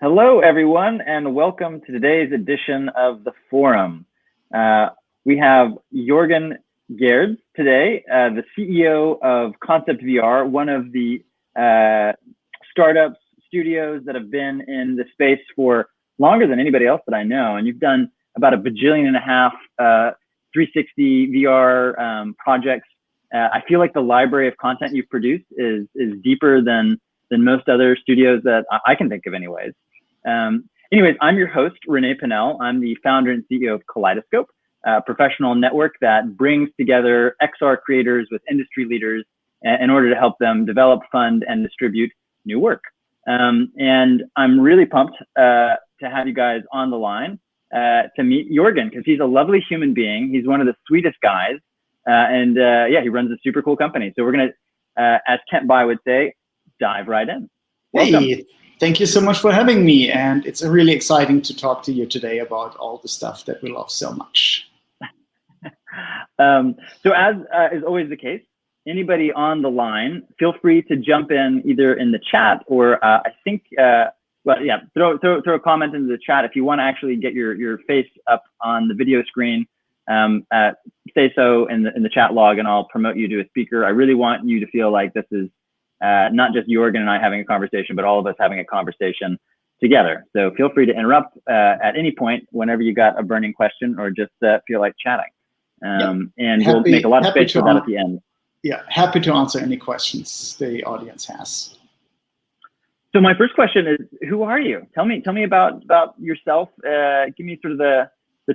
Hello, everyone, and welcome to today's edition of the Forum. We have Joergen Geerds today, the CEO of Koncept VR, one of the startups, studios that have been in the space for longer than anybody else that I know. And you've done about 1.5 billion 360 VR projects. I feel like the library of content you've produced is deeper than most other studios that I can think of anyways. Anyways, I'm your host, Renee Pinnell. I'm the founder and CEO of Kaleidoscope, a professional network that brings together XR creators with industry leaders in order to help them develop, fund, and distribute new work. And I'm really pumped to have you guys on the line to meet Joergen, because he's a lovely human being. He's one of the sweetest guys. Yeah, he runs a super cool company. So we're going to, as Kent By would say, dive right in. Welcome. Hey, thank you so much for having me. And it's really exciting to talk to you today about all the stuff that we love so much. So as is always the case, anybody on the line, feel free to jump in either in the chat or I think, well, yeah, throw a comment into the chat. If you want to actually get your face up on the video screen, say so in the chat log and I'll promote you to a speaker. I really want you to feel like this is not just Joergen and I having a conversation, but all of us having a conversation together. So feel free to interrupt at any point whenever you got a burning question or just feel like chatting. And we'll make a lot of space for that at the end. Yeah, happy to answer any questions the audience has. So my first question is, who are you? Tell me about yourself. Give me sort of the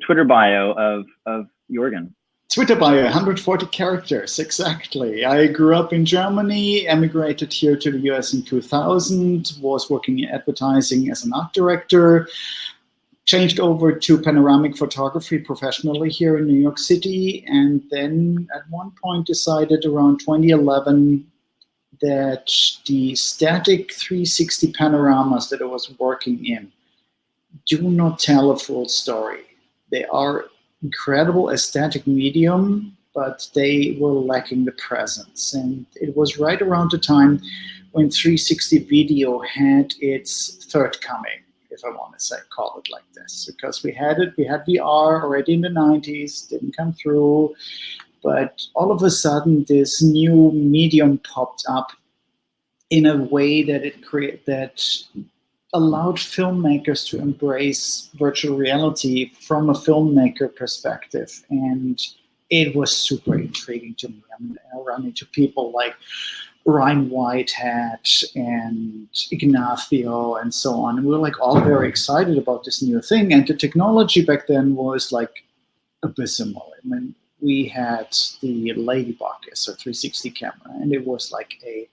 Twitter bio of Joergen. Twitter bio, 140 characters, exactly. I grew up in Germany, emigrated here to the US in 2000, was working in advertising as an art director, changed over to panoramic photography professionally here in New York City, and then at one point decided around 2011 that the static 360 panoramas that I was working in do not tell a full story. They are incredible aesthetic medium, but they were lacking the presence. And it was right around the time when 360 video had its third coming, if I want to call it like this, because we had VR already in the 90s, didn't come through, but all of a sudden this new medium popped up in a way that allowed filmmakers to embrace virtual reality from a filmmaker perspective. And it was super intriguing to me. I mean, I run into people like Ryan Whitehead and Ignacio and so on. And we were like all very excited about this new thing. And the technology back then was like abysmal. I mean, we had the Ladybug as a 360 camera, and it was like a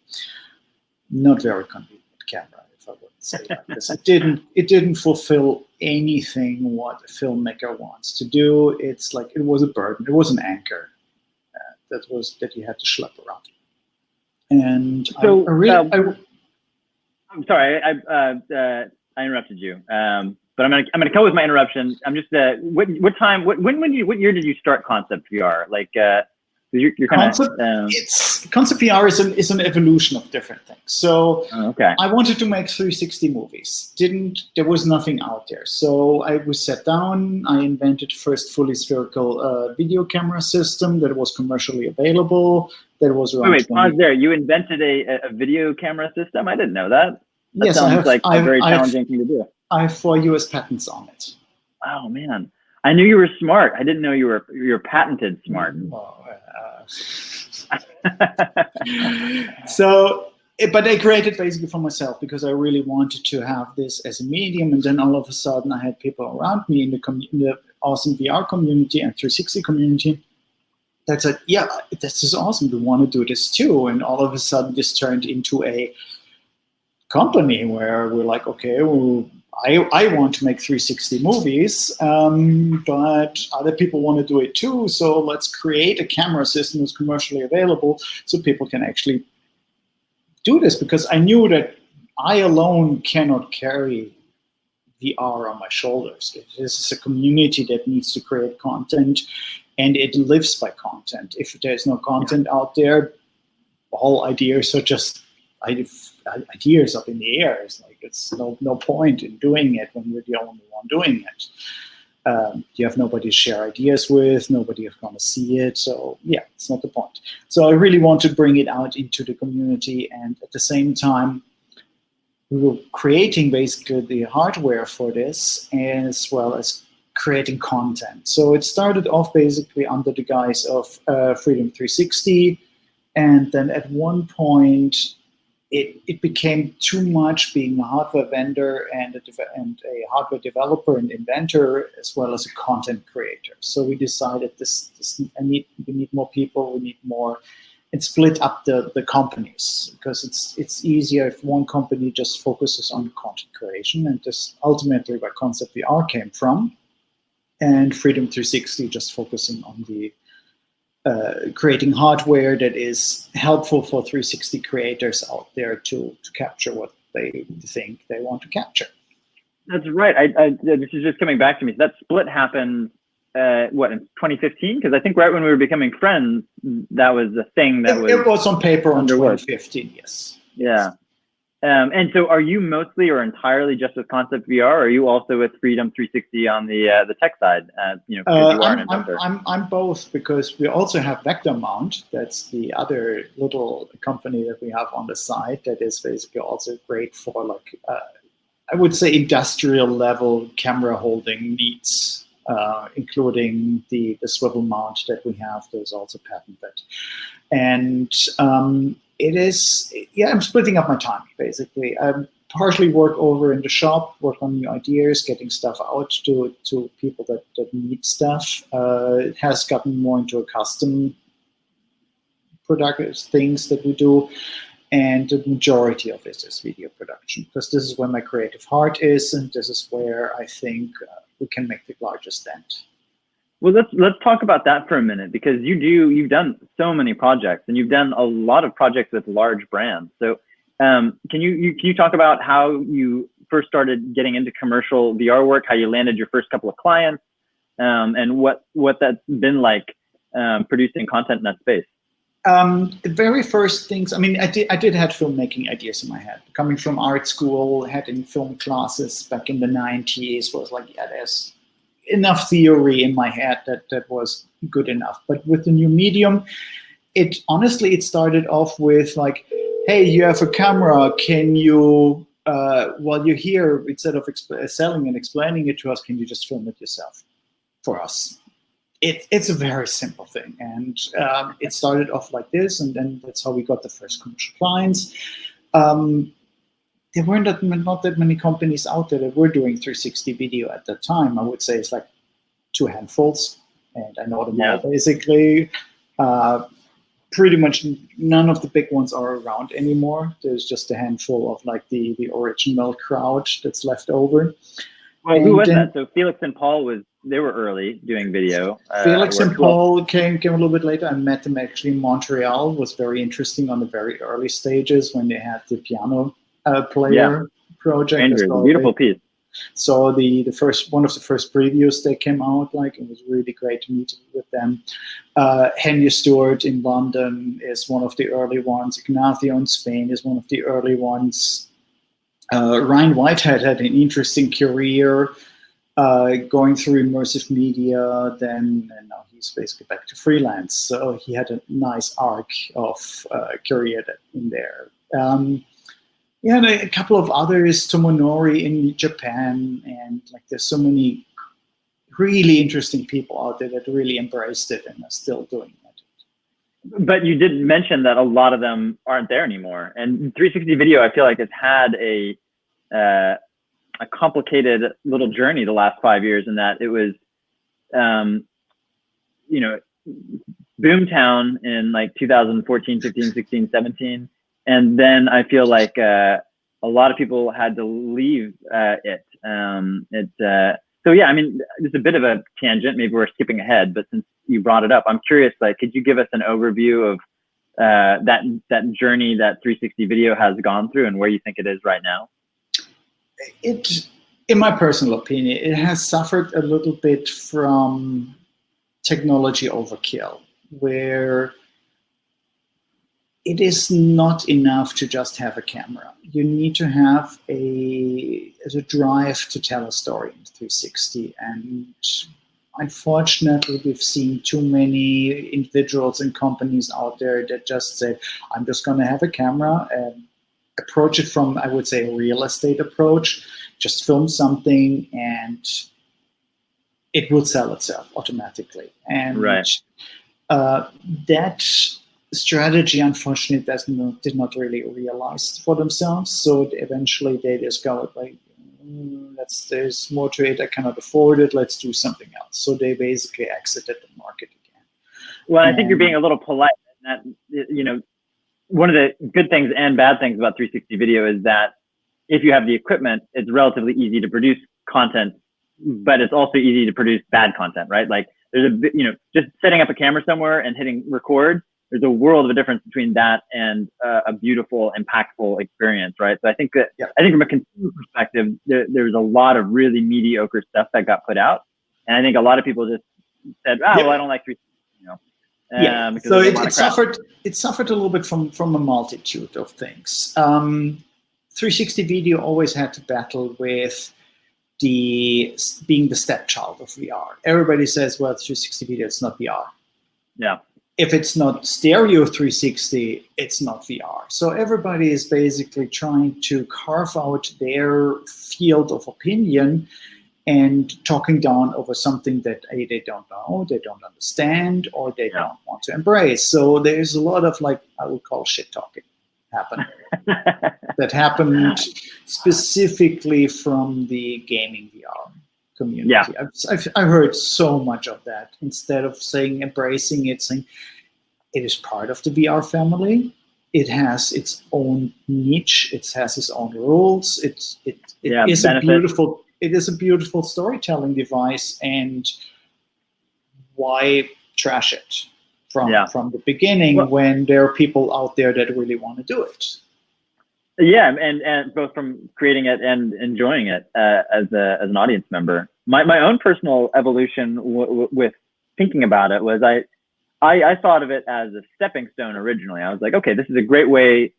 not very convenient camera, if I would say like this. It didn't fulfill anything what a filmmaker wants to do. It's like it was a burden. It was an anchor that you had to schlep around. And so I'm sorry, I interrupted you, but I'm gonna go with my interruption. I'm just what year did you start Koncept VR? Like you're kind of Koncept VR is an evolution of different things. So okay. I wanted to make 360 movies. There was nothing out there. So I was sat down. I invented the first fully spherical video camera system that was commercially available. That was around. Wait, pause there. You invented a video camera system? I didn't know that. That yes, sounds like a very challenging thing to do. I have 4 US patents on it. Oh man, I knew you were smart. I didn't know you were patented smart. But I created basically for myself because I really wanted to have this as a medium. And then all of a sudden I had people around me in the awesome VR community and 360 community that said, yeah, this is awesome. We want to do this too. And all of a sudden this turned into a company where we're like, okay, well, I want to make 360 movies, but other people want to do it too. So let's create a camera system that's commercially available so people can actually do this, because I knew that I alone cannot carry VR on my shoulders. This is a community that needs to create content, and it lives by content. If there's no content out there, all ideas are just ideas up in the air. It's like it's no point in doing it when you're the only one doing it. You have nobody to share ideas with, nobody is going to see it. So yeah, it's not the point. So I really want to bring it out into the community, and at the same time, we were creating basically the hardware for this as well as creating content. So it started off basically under the guise of Freedom 360, and then at one point it became too much being a hardware vendor and a hardware developer and inventor as well as a content creator. So we decided we need more people, we need more, and split up the companies, because it's easier if one company just focuses on content creation, and this ultimately where Koncept VR came from, and Freedom 360 just focusing on the creating hardware that is helpful for 360 creators out there to capture what they think they want to capture. That's right. This is just coming back to me. So that split happened, what, in 2015? Because I think right when we were becoming friends, that was the thing that it was on paper in 2015, yes. Yeah. And so are you mostly or entirely just with Koncept VR, or are you also with Freedom 360 on the tech side? You know, because you are an inventor. I'm both, because we also have Vector Mount. That's the other little company that we have on the side that is basically also great for, like, I would say industrial level camera holding needs, including the swivel mount that we have. There's also patented. And it is, yeah, I'm splitting up my time, basically. I partially work over in the shop, work on new ideas, getting stuff out to people that need stuff. It has gotten more into a custom product things that we do. And the majority of this is video production, because this is where my creative heart is, and this is where I think we can make the largest dent. Well, let's talk about that for a minute, because you've done so many projects, and you've done a lot of projects with large brands. So can you talk about how you first started getting into commercial VR work, how you landed your first couple of clients, and what that's been like producing content in that space? The very first things, I mean, I did have filmmaking ideas in my head. Coming from art school, having film classes back in the 90s, was like, yeah, there's enough theory in my head that was good enough. But with the new medium, it started off with like, hey, you have a camera, can you, while you're here, instead of selling and explaining it to us, can you just film it yourself for us? It's a very simple thing, and it started off like this, and then that's how we got the first commercial clients. There weren't not that many companies out there that were doing 360 video at that time. I would say it's like 2 handfuls, and I know them all basically. Pretty much none of the big ones are around anymore. There's just a handful of like the original crowd that's left over. Well, who was that? So Felix and Paul they were early doing video. Felix and Paul came a little bit later. I met them actually in Montreal. It was very interesting on the very early stages when they had the piano player project. Andrew, beautiful piece. So one of the first previews that came out, like, it was really great to meet with them. Henry Stewart in London is one of the early ones. Ignacio in Spain is one of the early ones. Ryan Whitehead had an interesting career going through Immersive Media, and now he's basically back to freelance. So he had a nice arc of career in there. Yeah, and a couple of others, Tomonori in Japan, and like there's so many really interesting people out there that really embraced it and are still doing it. But you did mention that a lot of them aren't there anymore. And 360 video, I feel like, has had a complicated little journey the last 5 years, in that it was, you know, Boomtown in like 2014, 15, 16, 17. And then I feel like a lot of people had to leave it. So yeah, I mean, it's a bit of a tangent. Maybe we're skipping ahead, but since you brought it up, I'm curious. Like, could you give us an overview of that journey that 360 video has gone through, and where you think it is right now? In my personal opinion, it has suffered a little bit from technology overkill, where it is not enough to just have a camera. You need to have a drive to tell a story in 360. And unfortunately, we've seen too many individuals and companies out there that just say, I'm just going to have a camera and approach it from, I would say, a real estate approach. Just film something and it will sell itself automatically. And that strategy, unfortunately, did not really realize for themselves. So eventually they discovered, like, there's more to it. I cannot afford it. Let's do something else. So they basically exited the market again. Well, I think you're being a little polite. That, you know, one of the good things and bad things about 360 video is that if you have the equipment, it's relatively easy to produce content, but it's also easy to produce bad content, right? Like there's just setting up a camera somewhere and hitting record. There's a world of a difference between that and a beautiful, impactful experience, right? So I think that I think from a consumer perspective, there's a lot of really mediocre stuff that got put out, and I think a lot of people just said, well, I don't like 360, so it suffered a little bit from a multitude of things. 360 video always had to battle with being the stepchild of VR. Everybody says, well, 360 video, it's not VR. Yeah. If it's not stereo 360, it's not VR. So everybody is basically trying to carve out their field of opinion and talking down over something that they don't know, they don't understand, or they don't want to embrace. So there's a lot of, like, I would call shit talking happening. That happened specifically from the gaming VR community. Yeah. I've heard so much of that. Instead of saying embracing it, saying it is part of the VR family. It has its own niche. It has its own rules. It is a beautiful storytelling device. And why trash it from the beginning when there are people out there that really want to do it? Yeah, and both from creating it and enjoying it as an audience member. My own personal evolution with thinking about it was I thought of it as a stepping stone originally. I was like, okay, this is a great way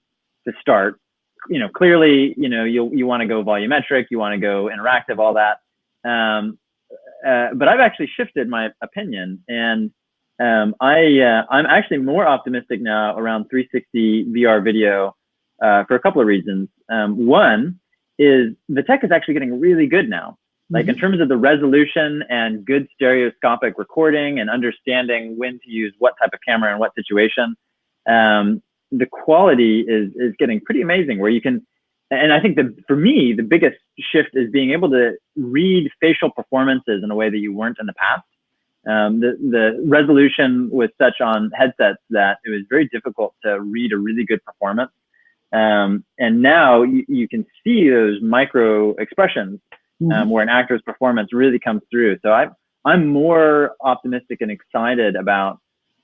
to start. You know, clearly, you want to go volumetric, you want to go interactive, all that. But I've actually shifted my opinion, and I'm actually more optimistic now around 360 VR video. For a couple of reasons. One is the tech is actually getting really good now. Like in terms of the resolution and good stereoscopic recording and understanding when to use what type of camera in what situation, the quality is getting pretty amazing where you can, and I think for me, the biggest shift is being able to read facial performances in a way that you weren't in the past. The resolution was such on headsets that it was very difficult to read a really good performance. And now you can see those micro expressions where an actor's performance really comes through. So I'm more optimistic and excited about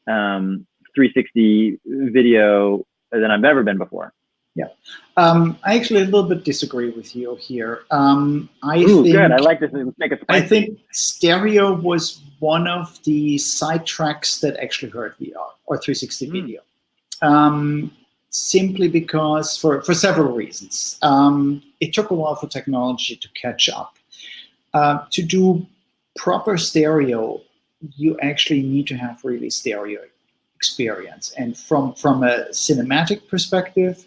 360 video than I've ever been before. Yeah, I actually a little bit disagree with you here. I think good. I like this. Make it spicy. I think stereo was one of the side tracks that actually hurt VR or 360 video. Simply because for several reasons. It took a while for technology to catch up. To do proper stereo, you actually need to have really stereo experience. And from a cinematic perspective,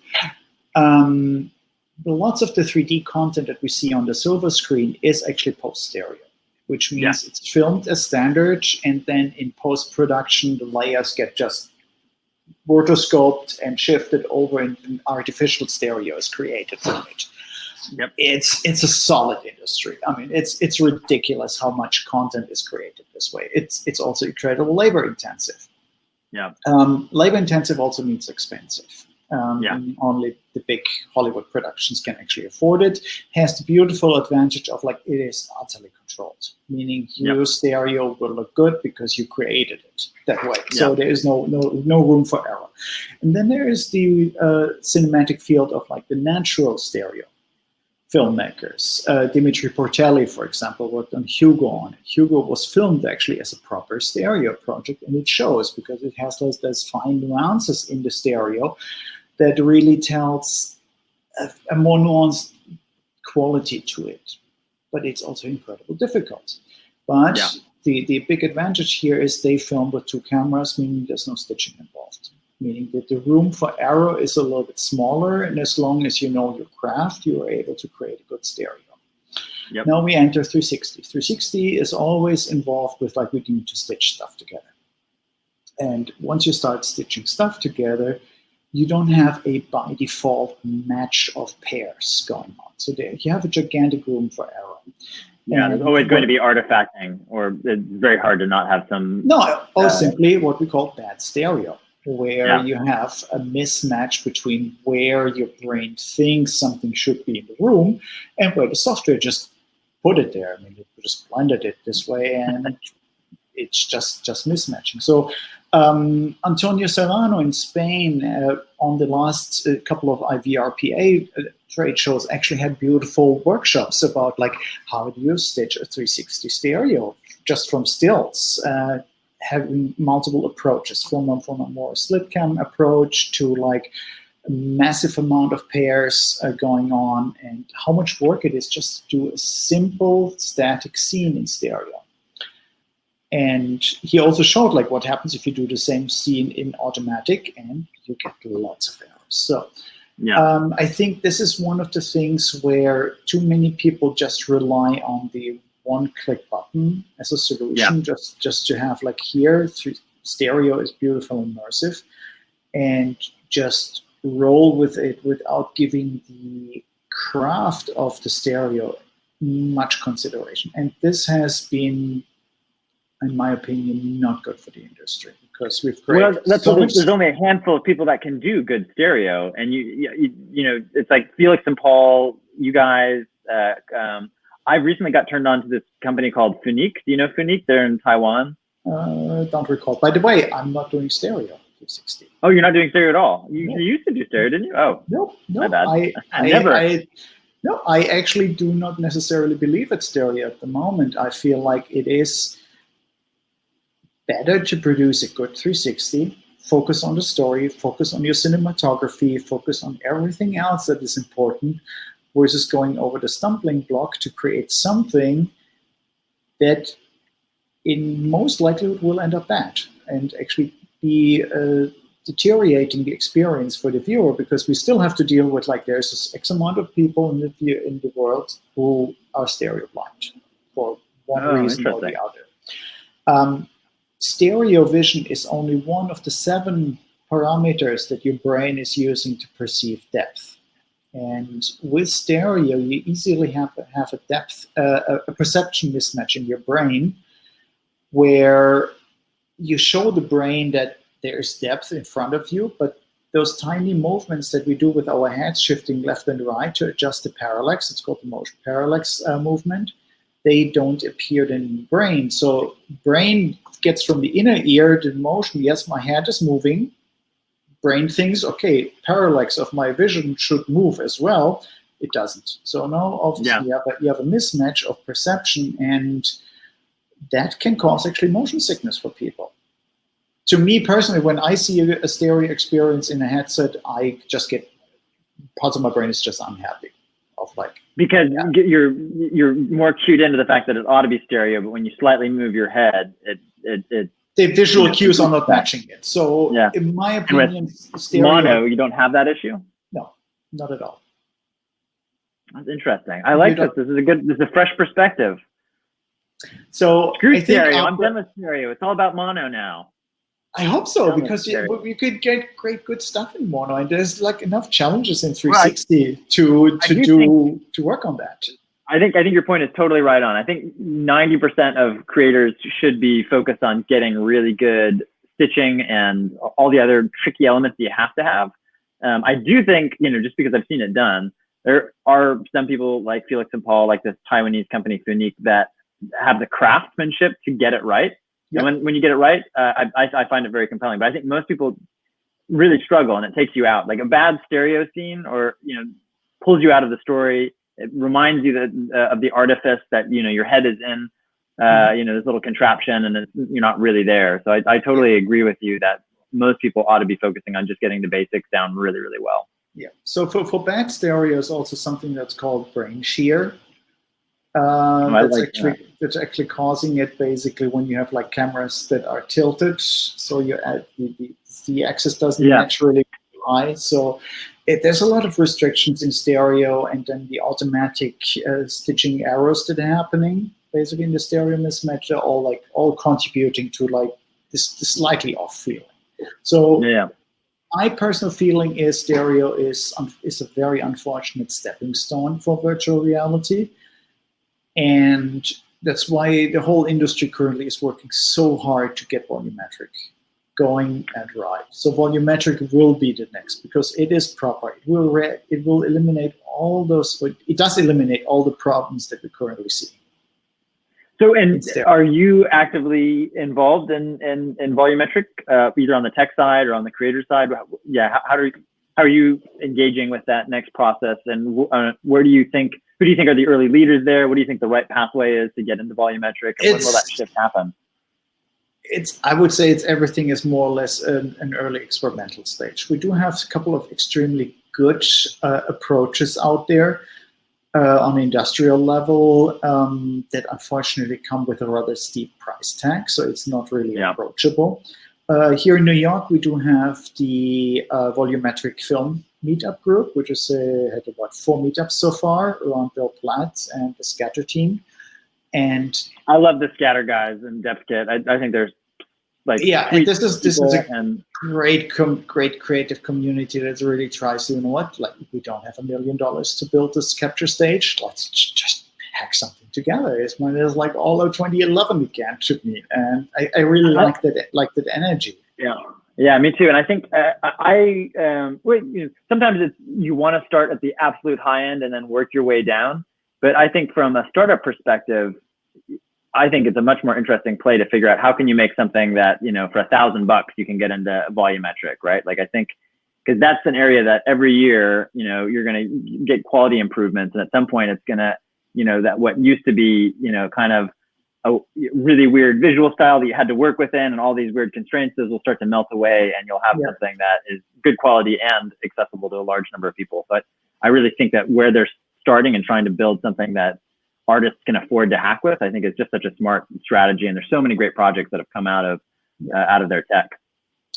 lots of the 3D content that we see on the silver screen is actually post-stereo, which means it's filmed as standard, and then in post-production, the layers get just rotoscoped and shifted over, and artificial stereo is created from it. Yep. It's a solid industry. I mean, it's ridiculous how much content is created this way. It's also incredibly labor intensive. Yeah. Labor intensive also means expensive. Yeah. Only the big Hollywood productions can actually afford it. Has the beautiful advantage of, like, it is utterly controlled, meaning your stereo will look good because you created it that way. So there is no room for error. And then there is the cinematic field of, like, the natural stereo. filmmakers. Dimitri Portelli, for example, worked on Hugo on it. Hugo was filmed actually as a proper stereo project, and it shows because it has those fine nuances in the stereo that really tells a more nuanced quality to it. But it's also incredibly difficult. But the big advantage here is they film with 2 cameras, meaning there's no stitching involved. Meaning that the room for error is a little bit smaller, and as long as you know your craft, you are able to create a good stereo. Yep. Now we enter 360. 360 is always involved with like we need to stitch stuff together. And once you start stitching stuff together, you don't have a by default match of pairs going on. So there, you have a gigantic room for error. Yeah, and there's always going to be artifacting, or it's very hard to not have some. No, or simply what we call bad stereo, where you have a mismatch between where your brain thinks something should be in the room and where the software just put it there. I mean, it just blended it this way, and it's just mismatching. So Antonio Serrano in Spain on the last couple of IVRPA trade shows actually had beautiful workshops about like how do you stitch a 360 stereo just from stills, having multiple approaches from a more slit cam approach to like a massive amount of pairs going on, and how much work it is just to do a simple static scene in stereo. And he also showed like what happens if you do the same scene in automatic, and you get lots of errors. So I think this is one of the things where too many people just rely on the one-click button as a solution, just to have like here, stereo is beautiful, immersive, and just roll with it without giving the craft of the stereo much consideration. And this has been, in my opinion, not good for the industry, because we've created there's only a handful of people that can do good stereo, and you know it's like Felix and Paul, you guys. I recently got turned on to this company called Funique. Do you know Funique? They're in Taiwan. Don't recall. By the way, I'm not doing stereo 360. Oh, you're not doing stereo at all? You used to do stereo, didn't you? Oh, no, my bad. I actually do not necessarily believe it's stereo at the moment. I feel like it is better to produce a good 360, focus on the story, focus on your cinematography, focus on everything else that is important, versus going over the stumbling block to create something that in most likelihood will end up bad and actually be deteriorating the experience for the viewer, because we still have to deal with like there's this X amount of people in the world who are stereo blind for one reason or the other. Stereo vision is only one of the 7 parameters that your brain is using to perceive depth. And with stereo, you easily have a depth, a perception mismatch in your brain, where you show the brain that there's depth in front of you, but those tiny movements that we do with our heads, shifting left and right to adjust the parallax, it's called the motion parallax movement, they don't appear in the brain. So brain gets from the inner ear the motion, yes, my head is moving. Brain thinks, okay, parallax of my vision should move as well. It doesn't. So now obviously you have a mismatch of perception, and that can cause actually motion sickness for people. To me personally, when I see a stereo experience in a headset, I just get, parts of my brain is just unhappy. Because you're more cued into the fact that it ought to be stereo, but when you slightly move your head, the visual cues are not matching it. So in my opinion, stereo, mono, you don't have that issue? No, not at all. That's interesting. I like this. This is a fresh perspective. So screw stereo. I'm done with stereo. It's all about mono now. I hope so, because we could get good stuff in mono, and there's like enough challenges in 360 to work on that. I think your point is totally right on. I think 90% of creators should be focused on getting really good stitching and all the other tricky elements that you have to have. I do think, just because I've seen it done, there are some people like Felix and Paul, like this Taiwanese company Funique, that have the craftsmanship to get it right. Yep. And when you get it right, I find it very compelling. But I think most people really struggle, and it takes you out. Like a bad stereo scene, or pulls you out of the story. it reminds you that of the artifice that, you know, your head is in, you know, this little contraption and you're not really there. So I totally agree with you that most people ought to be focusing on just getting the basics down really, really well. Yeah. So for bad stereo is also something that's called brain shear. That's actually causing it basically when you have like cameras that are tilted, so the axis doesn't naturally high. So there's a lot of restrictions in stereo, and then the automatic stitching errors that are happening basically in the stereo mismatch are all contributing to like this slightly off feeling. So my personal feeling is stereo is a very unfortunate stepping stone for virtual reality. And that's why the whole industry currently is working so hard to get volumetric going and right. So volumetric will be the next because it is proper. It will eliminate all those. It does eliminate all the problems that we currently see. So, and are you actively involved in volumetric, either on the tech side or on the creator side? Yeah, how are you engaging with that next process, and who do you think are the early leaders there? What do you think the right pathway is to get into volumetric, and when will that shift happen? I would say everything is more or less an early experimental stage. We do have a couple of extremely good approaches out there on an industrial level that unfortunately come with a rather steep price tag, so it's not really approachable. Here in New York, we do have the Volumetric Film Meetup group, which is had about 4 meetups so far around Bill Platt and the Scatter team. And I love the Scatter guys and DepthKit. I think there's like and this is a great creative community that really tries to, you know what, like we don't have $1 million to build this capture stage. Let's just hack something together. It's like all of 2011 began to me, and I really like that energy. Yeah, me too. And I think sometimes you want to start at the absolute high end and then work your way down. But I think from a startup perspective, I think it's a much more interesting play to figure out how can you make something that, you know, for $1,000 you can get into volumetric, right? Like I think, because that's an area that every year, you know, you're going to get quality improvements, and at some point it's going to, you know, that what used to be, you know, kind of a really weird visual style that you had to work within and all these weird constraints, those will start to melt away, and you'll have something that is good quality and accessible to a large number of people. But I really think that where they're starting and trying to build something that artists can afford to hack with, I think is just such a smart strategy. And there's so many great projects that have come out of their tech.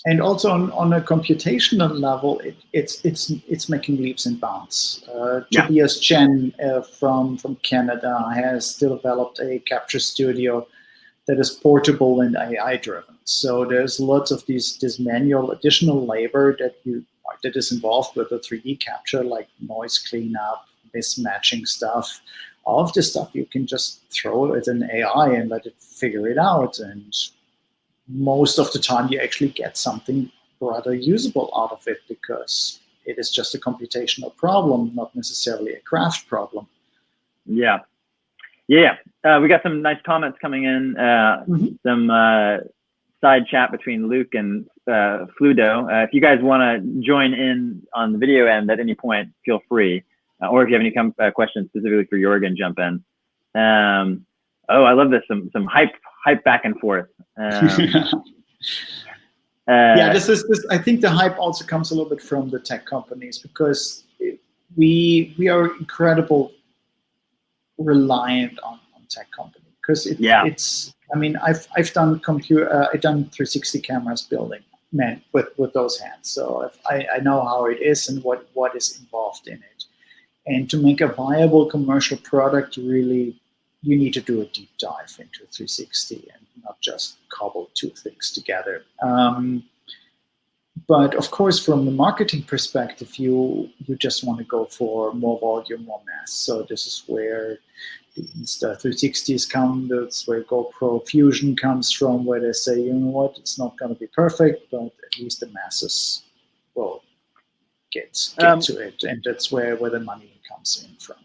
And also on a computational level, it's making leaps and bounds. Tobias Chen from Canada has developed a capture studio that is portable and AI driven. So there's lots of this manual additional labor that is involved with the 3D capture, like noise cleanup, mismatching stuff. All of this stuff you can just throw at an AI and let it figure it out, and most of the time you actually get something rather usable out of it because it is just a computational problem, not necessarily a craft problem. We got some nice comments coming in, some side chat between Luke and Fludo. If you guys want to join in on the video end at any point, feel free. Or if you have any questions specifically for Joergen, jump in. I love this. Some hype back and forth. This. I think the hype also comes a little bit from the tech companies because we are incredibly reliant on tech companies because it's. I mean, I've done 360 cameras building with those hands, so I know how it is and what is involved in it. And to make a viable commercial product, you need to do a deep dive into 360 and not just cobble two things together. But of course, from the marketing perspective, you just want to go for more volume, more mass. So this is where the Insta360s come. That's where GoPro Fusion comes from, where they say, you know what, it's not going to be perfect, but at least the masses will get to it, and that's where the money comes in from.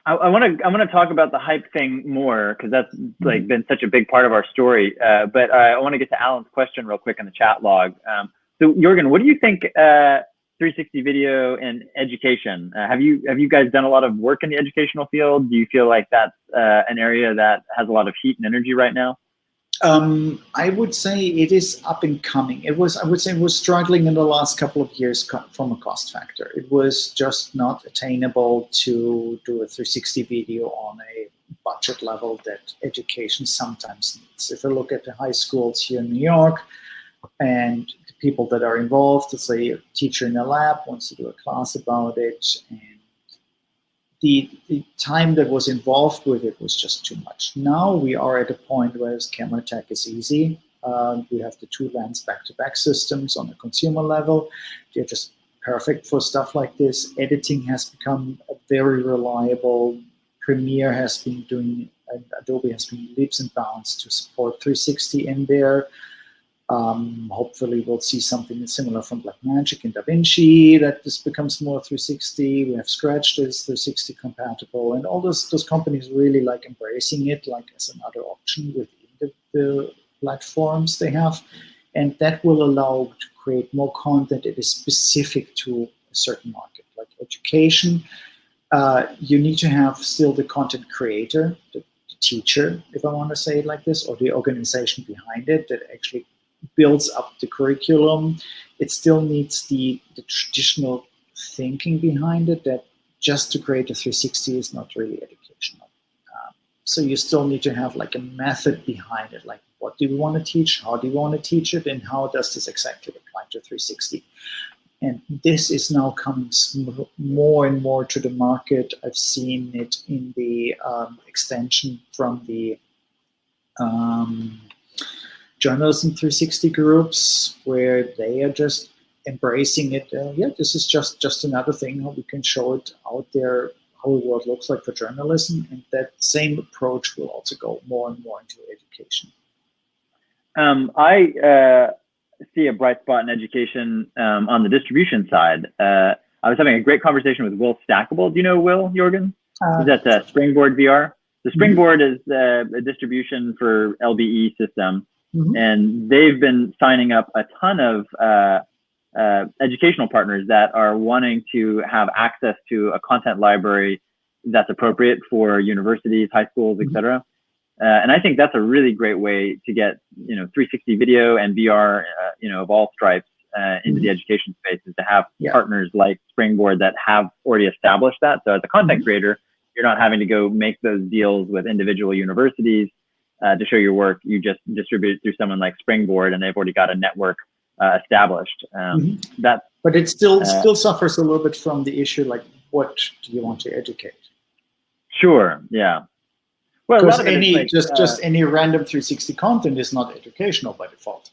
I want to talk about the hype thing more because that's like been such a big part of our story. But I want to get to Alan's question real quick in the chat log. So Joergen, what do you think 360 video and education. Have you guys done a lot of work in the educational field? Do you feel like that's an area that has a lot of heat and energy right now? I would say it is up and coming. I would say it was struggling in the last couple of years from a cost factor. It was just not attainable to do a 360 video on a budget level that education sometimes needs. If you look at the high schools here in New York and the people that are involved, let's say a teacher in a lab wants to do a class about it, and the time that was involved with it was just too much. Now we are at a point where camera tech is easy. We have the 2 lens back-to-back systems on a consumer level. They're just perfect for stuff like this. Editing has become very reliable. Premiere has been doing, Adobe has been leaps and bounds to support 360 in there. Hopefully we'll see something similar from Blackmagic and DaVinci, that this becomes more 360. We have Scratch that is 360 compatible, and all those companies really like embracing it like as another option within the platforms they have. And that will allow to create more content that is specific to a certain market, like education. You need to have still the content creator, the teacher, if I want to say it like this, or the organization behind it that actually builds up the curriculum. It still needs the traditional thinking behind it, that just to create a 360 is not really educational. So you still need to have like a method behind it, like what do we want to teach, how do we want to teach it, and how does this exactly apply to 360? And this is now coming more and more to the market. I've seen it in the extension from the journalism 360 groups, where they are just embracing it. Yeah, this is just another thing how we can show it out there, how the world looks like for journalism. And that same approach will also go more and more into education. I see a bright spot in education on the distribution side. I was having a great conversation with Will Stackable. Do you know Will, Joergen? He's at Springboard VR. The Springboard is a distribution for LBE system. And they've been signing up a ton of educational partners that are wanting to have access to a content library that's appropriate for universities, high schools, etc. And I think that's a really great way to get 360 video and VR of all stripes into the education space, is to have partners like Springboard that have already established that. So as a content creator, you're not having to go make those deals with individual universities to show your work. You just distribute it through someone like Springboard, and they've already got a network established. But it still suffers a little bit from the issue, like, what do you want to educate? Sure. Yeah. Well, because just any random 360 content is not educational by default.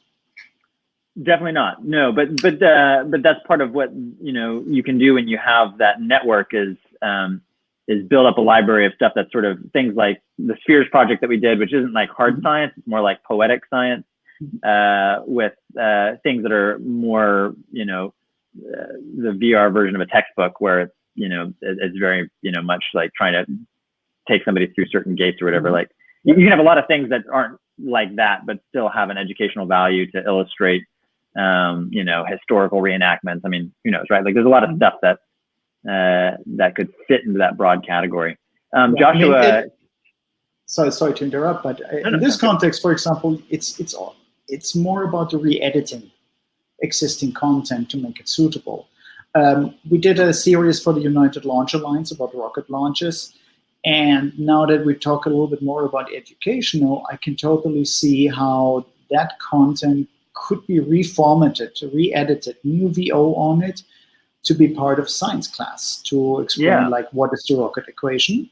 Definitely not. No, but that's part of what you can do when you have that network is build up a library of stuff that's sort of things like the Spheres project that we did, which isn't like hard science, it's more like poetic science, with things that are more, the VR version of a textbook, where it's, it's very, much like trying to take somebody through certain gates or whatever. Like you can have a lot of things that aren't like that, but still have an educational value to illustrate, historical reenactments. I mean, who knows, right? Like there's a lot of stuff that that could fit into that broad category. Joshua, sorry to interrupt, but in this context, for example, it's more about the re-editing existing content to make it suitable. We did a series for the United Launch Alliance about rocket launches, and now that we talk a little bit more about educational, I can totally see how that content could be reformatted, re-edited, new VO on it, to be part of science class, to explain like what is the rocket equation,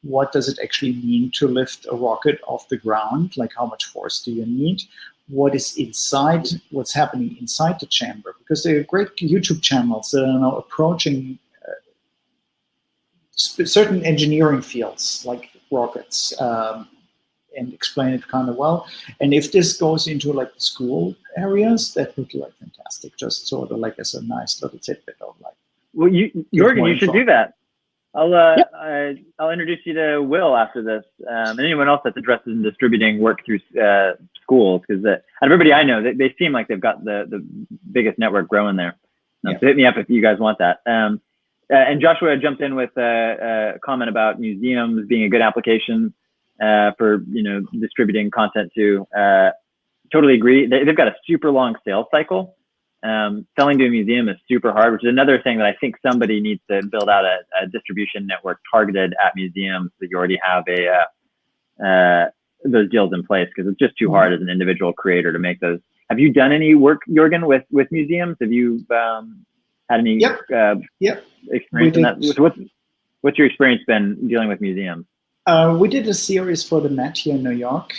what does it actually mean to lift a rocket off the ground, like how much force do you need, what is inside, what's happening inside the chamber, because there are great YouTube channels that are now approaching certain engineering fields like rockets, and explain it kind of well. And if this goes into like the school areas, that would be like fantastic. Just sort of like as a nice little tidbit of like. Well, Joergen, you should do that. I'll introduce you to Will after this, and anyone else that's interested in distributing work through schools, because everybody I know, they seem like they've got the biggest network growing there. So hit me up if you guys want that. And Joshua jumped in with a comment about museums being a good application for distributing content to. Totally agree. They've got a super long sales cycle. Selling to a museum is super hard, which is another thing that I think somebody needs to build out a distribution network targeted at museums that you already have those deals in place, because it's just too hard as an individual creator to make those. Have you done any work, Joergen, with museums? Have you had any experience in that? What's your experience been dealing with museums? We did a series for the Met here in New York.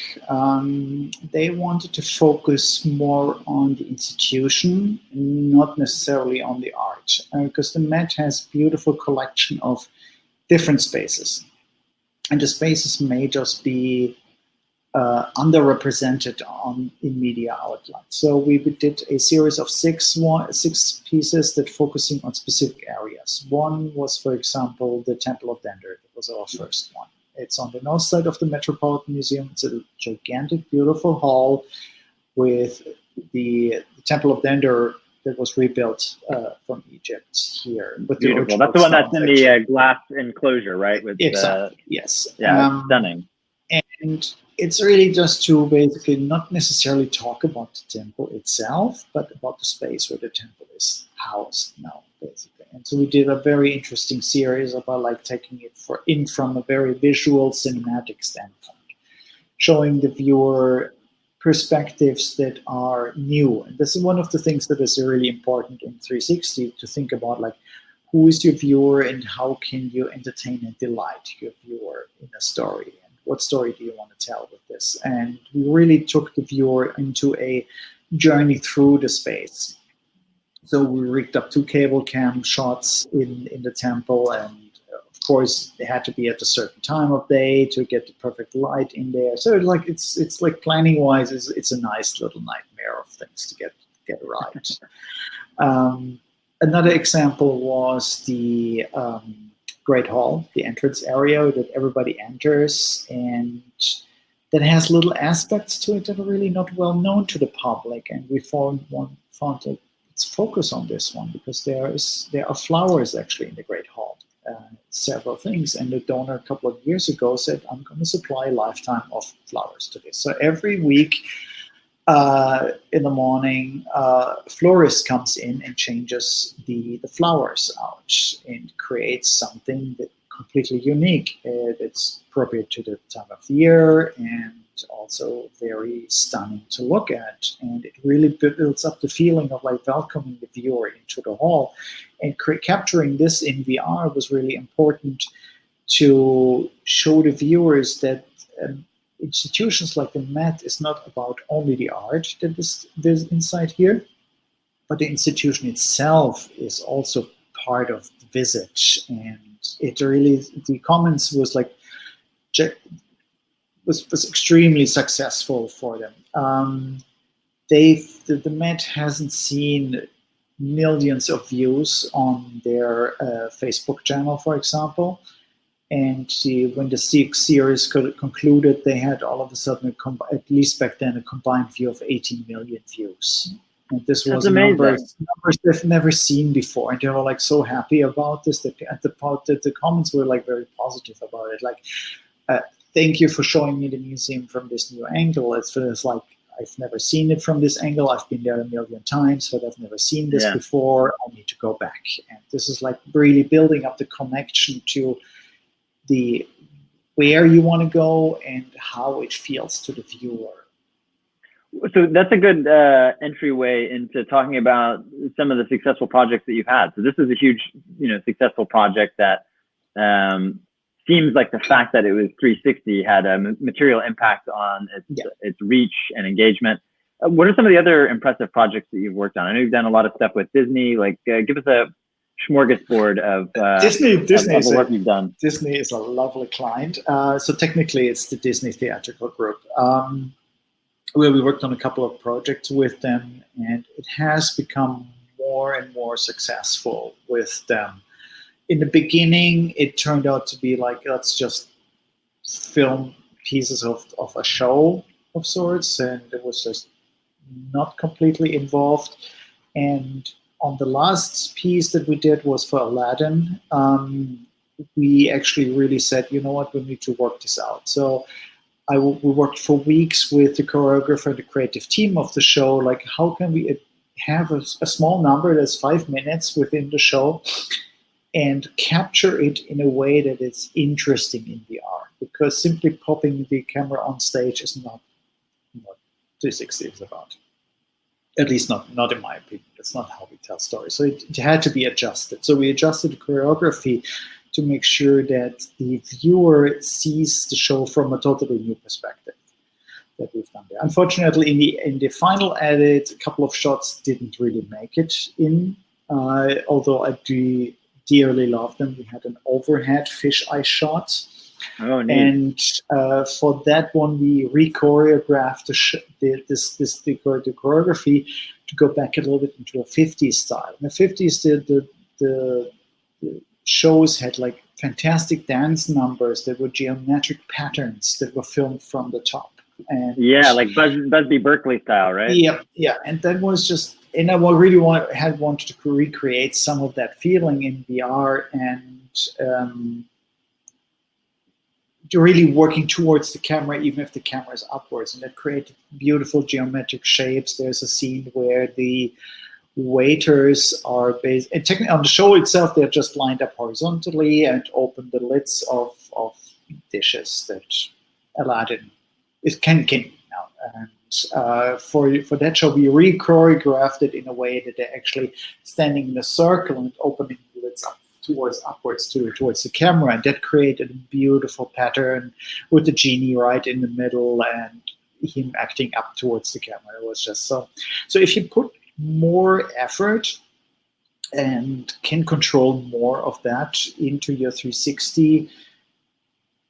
They wanted to focus more on the institution, not necessarily on the art, because the Met has beautiful collection of different spaces. And the spaces may just be underrepresented in media outlets. So we did a series of six pieces that focusing on specific areas. One was, for example, the Temple of Dender. That was our first one. It's on the north side of the Metropolitan Museum. It's a gigantic, beautiful hall with the Temple of Dender that was rebuilt from Egypt here. With beautiful. That's the one that's in the glass enclosure, right? With exactly. Yes. Yeah, stunning. And it's really just to basically not necessarily talk about the temple itself, but about the space where the temple is housed now, basically. And so we did a very interesting series about like taking it from a very visual cinematic standpoint, showing the viewer perspectives that are new. And this is one of the things that is really important in 360, to think about like, who is your viewer and how can you entertain and delight your viewer in a story? And what story do you want to tell with this? And we really took the viewer into a journey through the space. So we rigged up 2 cable cam shots in the temple, and of course they had to be at a certain time of day to get the perfect light in there. So like it's like planning wise, it's a nice little nightmare of things to get right. Another example was the Great Hall, the entrance area that everybody enters, and that has little aspects to it that are really not well known to the public. And we found that let's focus on this one, because there are flowers actually in the Great Hall, several things. And the donor a couple of years ago said, I'm going to supply a lifetime of flowers to this. So every week in the morning, florist comes in and changes the flowers out and creates something that completely unique. That's appropriate to the time of the year and also very stunning to look at. And it really builds up the feeling of like welcoming the viewer into the hall. And capturing this in VR was really important to show the viewers that institutions like the Met is not about only the art that is inside here, but the institution itself is also part of the visit. And it really, the comments was like, was extremely successful for them. The Met hasn't seen millions of views on their Facebook channel, for example. And when the series concluded, they had all of a sudden, at least back then, a combined view of 18 million views. And this was numbers they've never seen before. And they were like so happy about this. The comments were like very positive about it. Like, thank you for showing me the museum from this new angle. It's like, I've never seen it from this angle. I've been there a million times, but I've never seen this before. I need to go back. And this is like really building up the connection to the where you want to go and how it feels to the viewer. So that's a good entryway into talking about some of the successful projects that you've had. So this is a huge, successful project that seems like the fact that it was 360 had a material impact on its reach and engagement. What are some of the other impressive projects that you've worked on? I know you've done a lot of stuff with Disney. Like, give us a smorgasbord of the work you've done. Disney is a lovely client. So technically, it's the Disney Theatrical Group. Where we worked on a couple of projects with them, and it has become more and more successful with them. In the beginning, it turned out to be like, let's just film pieces of a show of sorts, and it was just not completely involved. And on the last piece that we did was for Aladdin. We actually really said, you know what, we need to work this out. So we worked for weeks with the choreographer, the creative team of the show, like how can we have a small number that's 5 minutes within the show and capture it in a way that it's interesting in VR, because simply popping the camera on stage is not what 360 is about. At least not in my opinion. That's not how we tell stories. So it had to be adjusted. So we adjusted the choreography to make sure that the viewer sees the show from a totally new perspective that we've done there. Unfortunately, in the final edit, a couple of shots didn't really make it in, although I do dearly love them. We had an overhead fisheye shot. Oh, neat. And for that one, we re-choreographed the choreography to go back a little bit into a 50s style. In the 50s, the shows had like fantastic dance numbers that were geometric patterns that were filmed from the top. And yeah, like Busby Berkeley style, right? Yeah, and that was just, and I really wanted to recreate some of that feeling in VR, and really working towards the camera, even if the camera is upwards, and that created beautiful geometric shapes. There's a scene where the waiters are based, and technically on the show itself, they're just lined up horizontally and open the lids of dishes that Aladdin can eat now. And for that show, we re-choreographed it in a way that they're actually standing in a circle and opening the lids up upwards towards the camera, and that created a beautiful pattern with the genie right in the middle and him acting up towards the camera. It was just so if you put more effort and can control more of that into your 360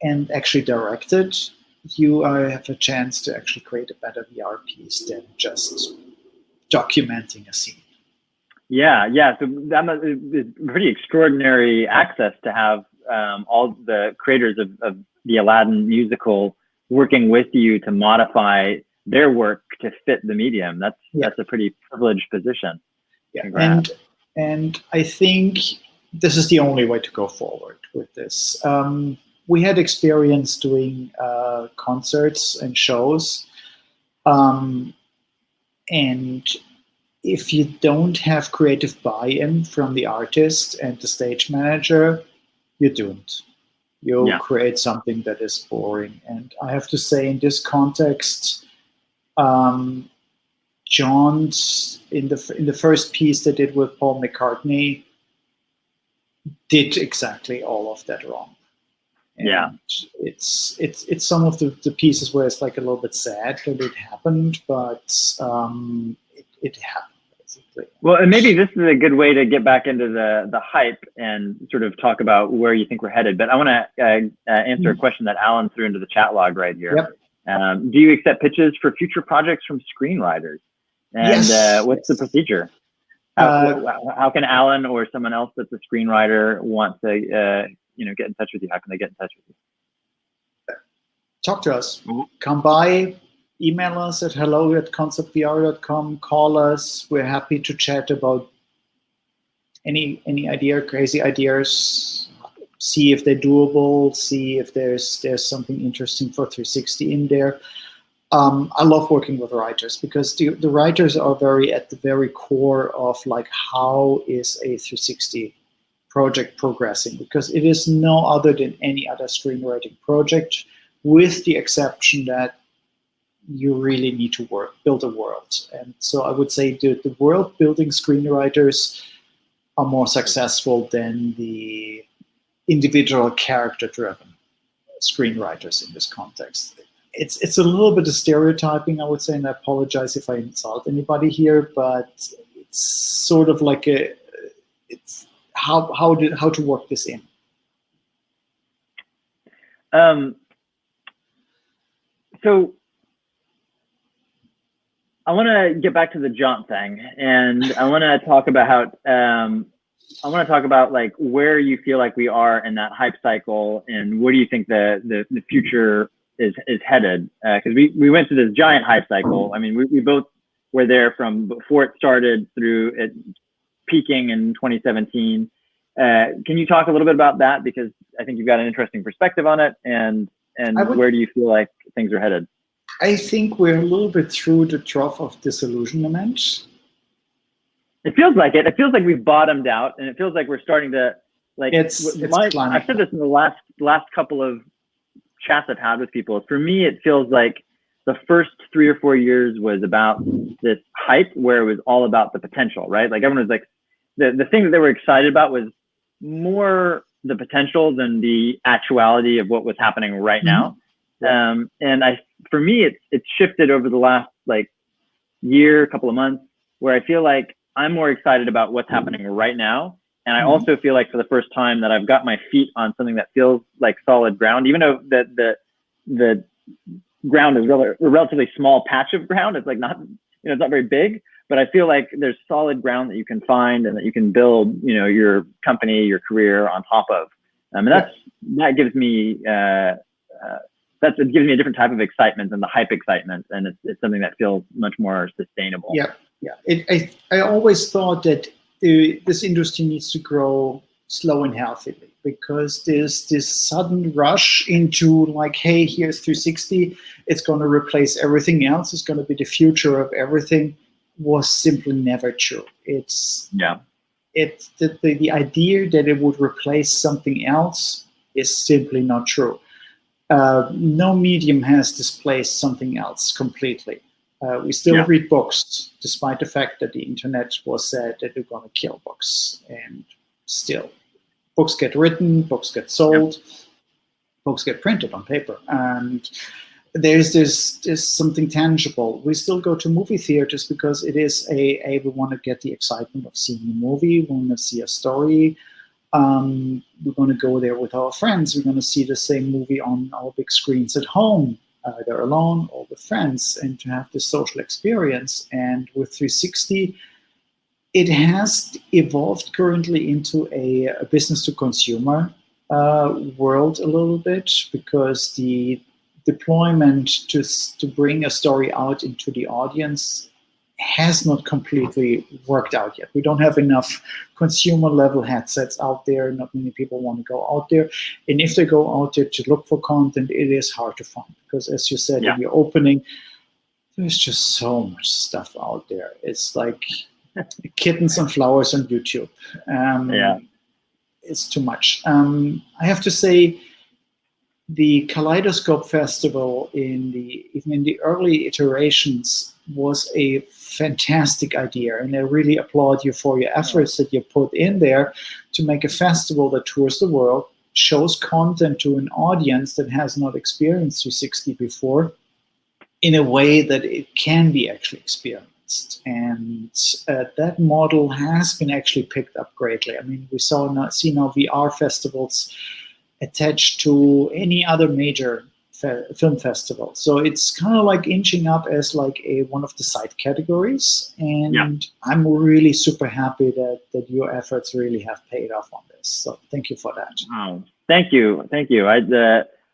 and actually direct it, you have a chance to actually create a better VR piece than just documenting a scene. Yeah. So that is pretty extraordinary access to have all the creators of the Aladdin musical working with you to modify their work to fit the medium. That's a pretty privileged position. Yeah, Congrats. and I think this is the only way to go forward with this. We had experience doing concerts and shows, and if you don't have creative buy-in from the artist and the stage manager, you're doomed. You'll create something that is boring. And I have to say, in this context, John's in the first piece they did with Paul McCartney did exactly all of that wrong. And it's some of the pieces where it's like a little bit sad that it happened, but it happened basically. Well, and maybe this is a good way to get back into the hype and sort of talk about where you think we're headed. But I want to answer a question that Alan threw into the chat log right here. Yep. Do you accept pitches for future projects from screenwriters? And what's the procedure? How can Alan or someone else that's a screenwriter want to get in touch with you? How can they get in touch with you? Talk to us. Come by. Email us at hello@conceptvr.com. Call us. We're happy to chat about any idea, crazy ideas. See if they're doable. See if there's something interesting for 360 in there. I love working with writers because the writers are at the very core of like how is a 360 project progressing, because it is no other than any other screenwriting project, with the exception that you really need to build a world. And so I would say the world building screenwriters are more successful than the individual character driven screenwriters in this context. It's a little bit of stereotyping, I would say, and I apologize if I insult anybody here, but it's sort of like it's how to work this in. So I want to get back to the jump thing, and I want to talk about like where you feel like we are in that hype cycle, and where do you think the future is headed? Because we went through this giant hype cycle. I mean, we both were there from before it started through it peaking in 2017. Can you talk a little bit about that, because I think you've got an interesting perspective on it, and where do you feel like things are headed? I think we're a little bit through the trough of disillusionment. It feels like it. It feels like we've bottomed out, and it feels like we're starting to like. I've said this in the last couple of chats I've had with people. For me, it feels like the first 3 or 4 years was about this hype where it was all about the potential, right? Like everyone was like, the thing that they were excited about was more the potential than the actuality of what was happening right now. And for me, it's shifted over the last like year, couple of months, where I feel like I'm more excited about what's happening right now. And I also feel like for the first time that I've got my feet on something that feels like solid ground, even though the ground is a relatively small patch of ground. It's like not, it's not very big, but I feel like there's solid ground that you can find and that you can build, your company, your career on top of. And that gives me, it gives me a different type of excitement than the hype excitement. And it's something that feels much more sustainable. I always thought that this industry needs to grow slow and healthily, because there's this sudden rush into like, hey, here's 360, it's going to replace everything else, it's going to be the future of everything, was simply never true. It's the idea that it would replace something else is simply not true. No medium has displaced something else completely. We still read books, despite the fact that the internet was said that they're going to kill books. And still, books get written, books get sold, books get printed on paper. And there's something tangible. We still go to movie theaters because it is we want to get the excitement of seeing a movie, we want to see a story. We're going to go there with our friends. We're going to see the same movie on our big screens at home, either alone or with friends, and to have this social experience. And with 360, it has evolved currently into a business-to-consumer world a little bit, because the deployment to bring a story out into the audience has not completely worked out yet. We don't have enough consumer-level headsets out there. Not many people want to go out there. And if they go out there to look for content, it is hard to find. Because as you said in your opening, there's just so much stuff out there. It's like kittens and flowers on YouTube. It's too much. I have to say, the Kaleidoscope Festival, even in the early iterations, was a fantastic idea, and I really applaud you for your efforts that you put in there to make a festival that tours the world, shows content to an audience that has not experienced 360 before, in a way that it can be actually experienced. And that model has been actually picked up greatly. I mean, we see now VR festivals attached to any other major film festival. So it's kind of like inching up as like one of the side categories. And I'm really super happy that your efforts really have paid off on this. So thank you for that. Oh, thank you. Thank you. I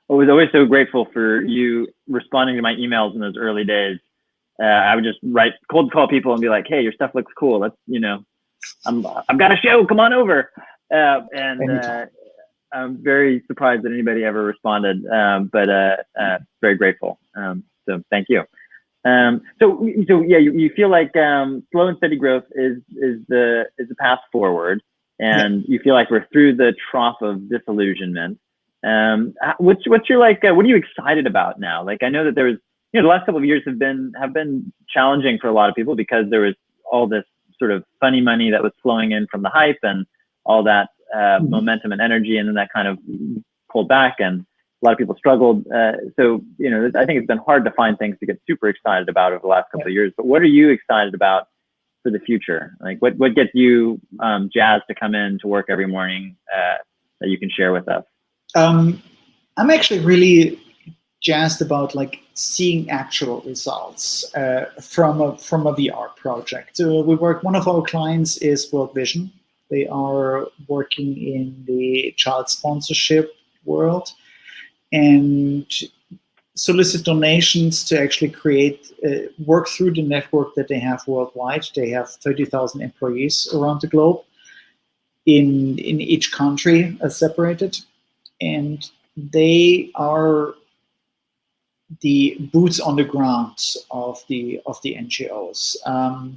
was always so grateful for you responding to my emails in those early days. I would just cold call people and be like, hey, your stuff looks cool. Let's, I've got a show, come on over. I'm very surprised that anybody ever responded, but very grateful. So thank you. So you feel like slow and steady growth is the path forward, and you feel like we're through the trough of disillusionment. What's your what are you excited about now? Like, I know that there was, the last couple of years have been challenging for a lot of people, because there was all this sort of funny money that was flowing in from the hype and all that momentum and energy, and then that kind of pulled back, and a lot of people struggled. So, I think it's been hard to find things to get super excited about over the last couple of years. But what are you excited about for the future? Like, what gets you jazzed to come in to work every morning that you can share with us? I'm actually really jazzed about seeing actual results from a VR project. One of our clients is World Vision. They are working in the child sponsorship world, and solicit donations to actually create, work through the network that they have worldwide. They have 30,000 employees around the globe, in each country separated, and they are the boots on the ground of the NGOs.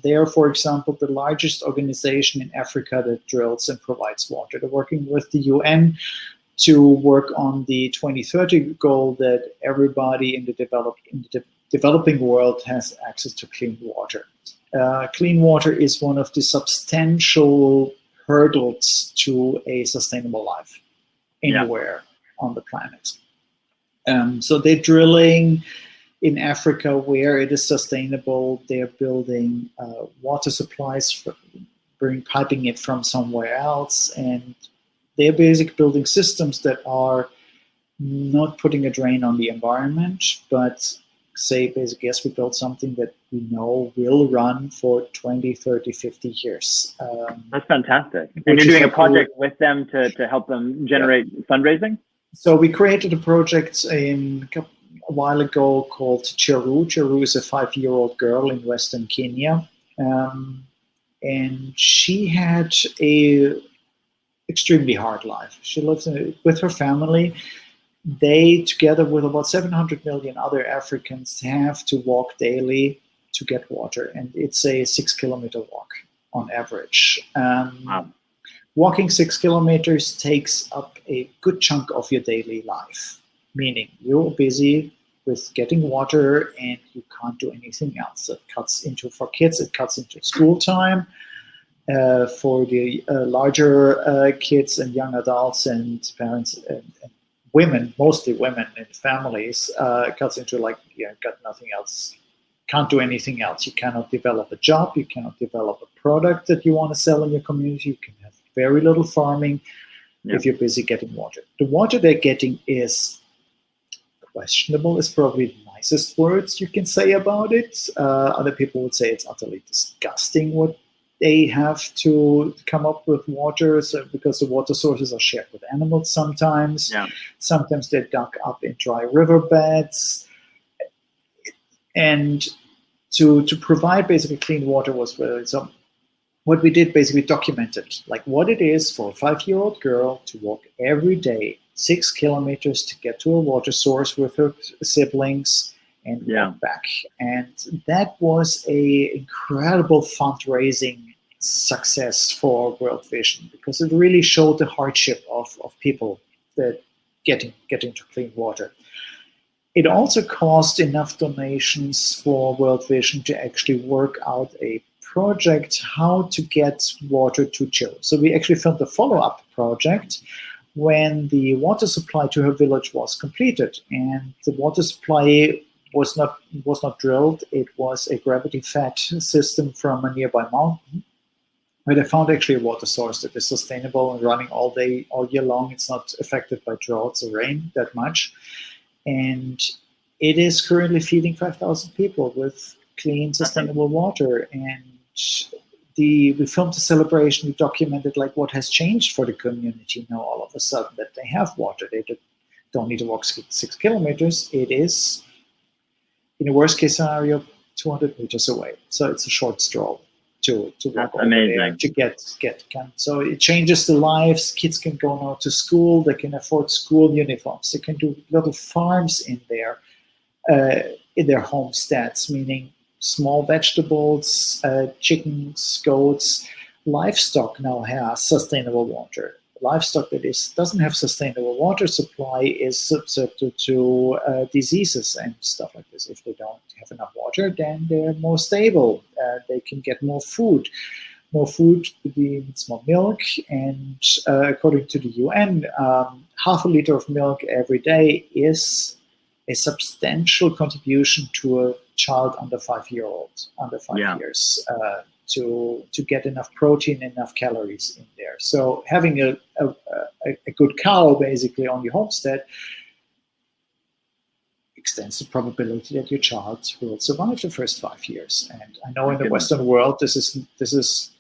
They are, for example, the largest organization in Africa that drills and provides water. They're working with the UN to work on the 2030 goal that everybody in the developing world has access to clean water. Clean water is one of the substantial hurdles to a sustainable life anywhere on the planet. So they're drilling in Africa where it is sustainable. They're building water supplies, piping it from somewhere else, and they're basically building systems that are not putting a drain on the environment, but say basically, yes, we built something that we know will run for 20, 30, 50 years. That's fantastic. And you're doing a project with them to help them generate fundraising? So we created a project a while ago called Cheru. Cheru is a 5-year-old girl in Western Kenya. And she had a extremely hard life. She lives with her family. They, together with about 700 million other Africans, have to walk daily to get water. And it's a 6-kilometer walk on average. Wow. Walking 6 kilometers takes up a good chunk of your daily life, meaning you're busy with getting water and you can't do anything else. It cuts into, for kids, it cuts into school time. For the larger kids and young adults and parents and women, mostly women and families, it cuts into like, got nothing else. Can't do anything else. You cannot develop a job. You cannot develop a product that you want to sell in your community. You can have very little farming if you're busy getting water. The water they're getting is questionable, is probably the nicest words you can say about it. Other people would say it's utterly disgusting what they have to come up with water, because the water sources are shared with animals sometimes. Sometimes they're dug up in dry riverbeds. And to provide basically clean water was really so. What we did basically documented like what it is for a 5-year-old girl to walk every day 6 kilometers to get to a water source with her siblings and walk back. And that was a incredible fundraising success for World Vision, because it really showed the hardship of people that getting to clean water. It also caused enough donations for World Vision to actually work out a project how to get water to Cheru. So we actually filmed a follow-up project when the water supply to her village was completed, and the water supply was not drilled. It was a gravity-fed system from a nearby mountain, where they found actually a water source that is sustainable and running all day, all year long. It's not affected by droughts or rain that much. And it is currently feeding 5,000 people with clean, sustainable water. And we filmed the celebration. We documented like what has changed for the community now all of a sudden that they have water. They don't need to walk 6 kilometers. It is, in a worst case scenario, 200 meters away. So it's a short stroll to walk over there to get. So it changes the lives. Kids can go now to school. They can afford school uniforms. They can do little farms in their homesteads, meaning small vegetables, chickens, goats. Livestock now has sustainable water. Livestock that doesn't have sustainable water supply is subject to diseases and stuff like this. If they don't have enough water, then they're more stable. They can get more food. More food means more milk, and according to the UN, half a liter of milk every day is a substantial contribution to a child under 5 years to get enough protein, enough calories in there. So having a good cow basically on your homestead extends the probability that your child will survive the first 5 years. And I know in the Western world this is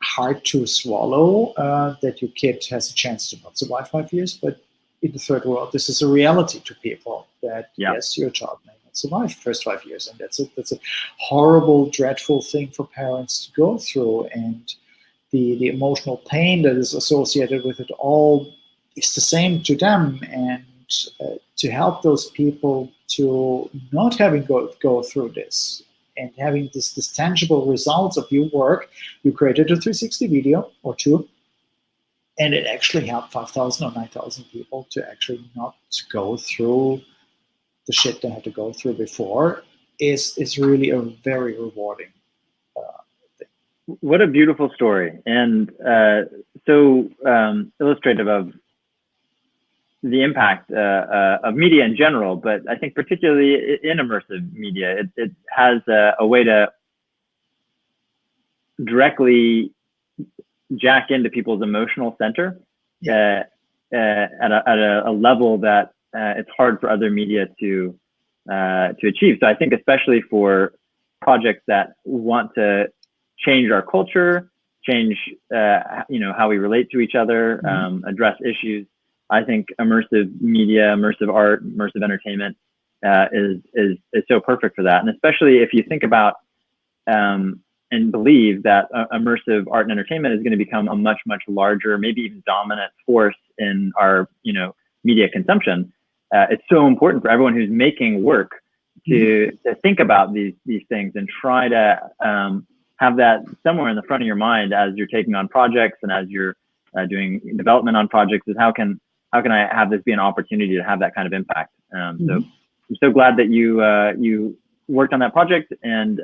hard to swallow, that your kid has a chance to not survive 5 years, but in the third world, this is a reality to people that, Yeah. yes, your child may not survive the first 5 years. And that's a horrible, dreadful thing for parents to go through. And the emotional pain that is associated with it all is the same to them. And to help those people to not having go through this and having this tangible results of your work, you created a 360 video or two, and it actually helped 5,000 or 9,000 people to actually not go through the shit they had to go through before is really a very rewarding thing. What a beautiful story, and so illustrative of the impact of media in general, but I think particularly in immersive media, it has a way to directly jack into people's emotional center at a level that it's hard for other media to achieve. So I think especially for projects that want to change our culture, change how we relate to each other, address issues, I think immersive media, immersive art, immersive entertainment is so perfect for that. And especially if you think about and believe that immersive art and entertainment is going to become a much, much larger, maybe even dominant force in our media consumption. It's so important for everyone who's making work to think about these things and try to have that somewhere in the front of your mind as you're taking on projects and as you're doing development on projects, is how can I have this be an opportunity to have that kind of impact? So I'm so glad that you worked on that project, and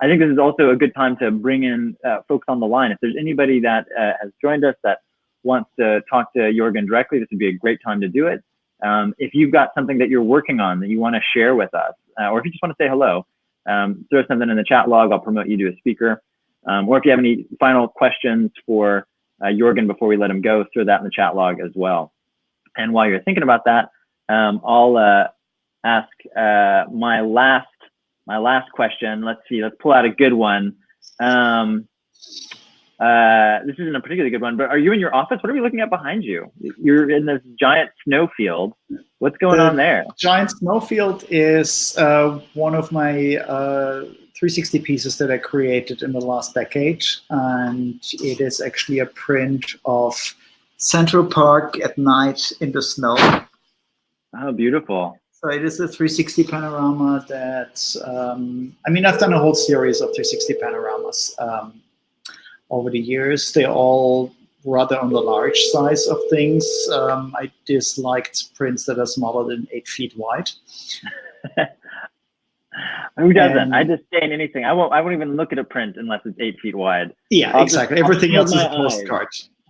I think this is also a good time to bring in folks on the line. If there's anybody that has joined us that wants to talk to Joergen directly, this would be a great time to do it. If you've got something that you're working on that you want to share with us, or if you just want to say hello, throw something in the chat log. I'll promote you to a speaker. Or if you have any final questions for Joergen before we let him go, throw that in the chat log as well. And while you're thinking about that, I'll ask my last question. Let's see. Let's pull out a good one. This isn't a particularly good one, but are you in your office? What are we looking at behind you? You're in this giant snowfield. What's going on there? Giant snowfield is one of my 360 pieces that I created in the last decade, and it is actually a print of Central Park at night in the snow. Oh, beautiful. So it is a 360 panorama that, I've done a whole series of 360 panoramas over the years. They're all rather on the large size of things. I disliked prints that are smaller than 8 feet wide. Who doesn't? I disdain anything. I won't even look at a print unless it's 8 feet wide. Yeah, exactly. Everything else is a postcard.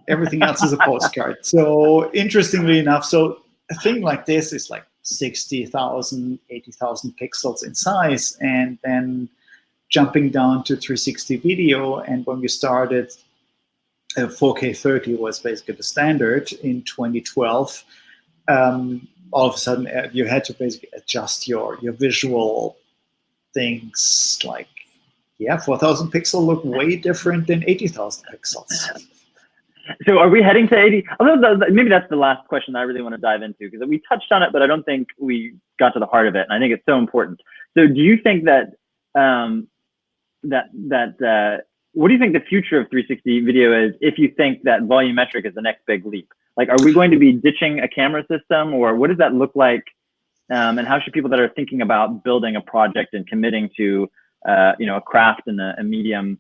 Everything else is a postcard. So interestingly enough, so a thing like this is like 60,000, 80,000 pixels in size, and then jumping down to 360 video. And when we started, 4K 30 was basically the standard in 2012. All of a sudden, you had to basically adjust your visual things. Like, 4,000 pixels look way different than 80,000 pixels. So are we heading to 80? Although maybe that's the last question I really want to dive into, because we touched on it, but I don't think we got to the heart of it. And I think it's so important. So do you think that, what do you think the future of 360 video is, if you think that volumetric is the next big leap? Like, are we going to be ditching a camera system, or what does that look like? And how should people that are thinking about building a project and committing to, a craft and a medium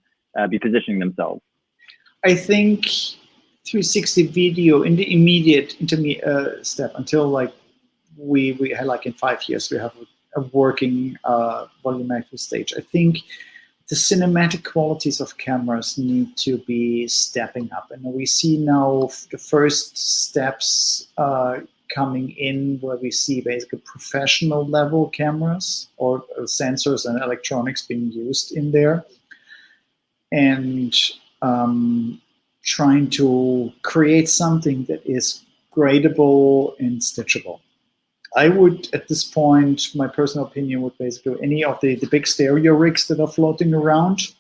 be positioning themselves? I think 360 video in the immediate step, until like we had, like in 5 years, we have a working volumetric stage. I think the cinematic qualities of cameras need to be stepping up. And we see now the first steps coming in, where we see basically professional level cameras or sensors and electronics being used in there. And trying to create something that is gradable and stitchable. I would, at this point, my personal opinion would basically, any of the big stereo rigs that are floating around,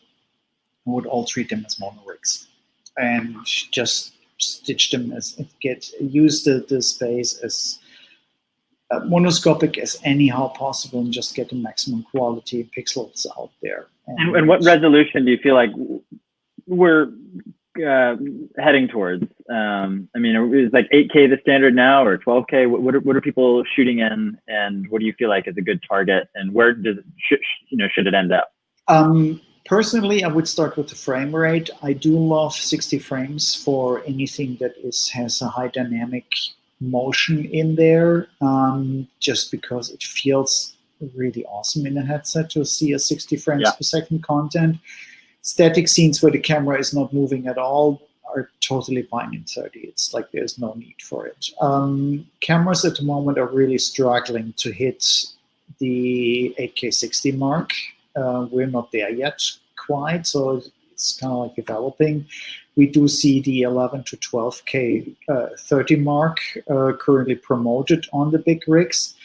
I would all treat them as mono rigs, and just stitch them use the space as monoscopic as anyhow possible and just get the maximum quality pixels out there. And what resolution do you feel like we're heading towards? I mean, is like 8K the standard now, or 12K? What are people shooting in, and what do you feel like is a good target, and where does it should it end up? Personally, I would start with the frame rate. I do love 60 frames for anything that has a high dynamic motion in there, just because it feels really awesome in a headset to see a 60 frames per second content. Static scenes where the camera is not moving at all are totally fine in 30. It's like there's no need for it. Cameras at the moment are really struggling to hit the 8K 60 mark. We're not there yet quite, so it's kind of like developing. We do see the 11 to 12K 30 mark currently promoted on the big rigs.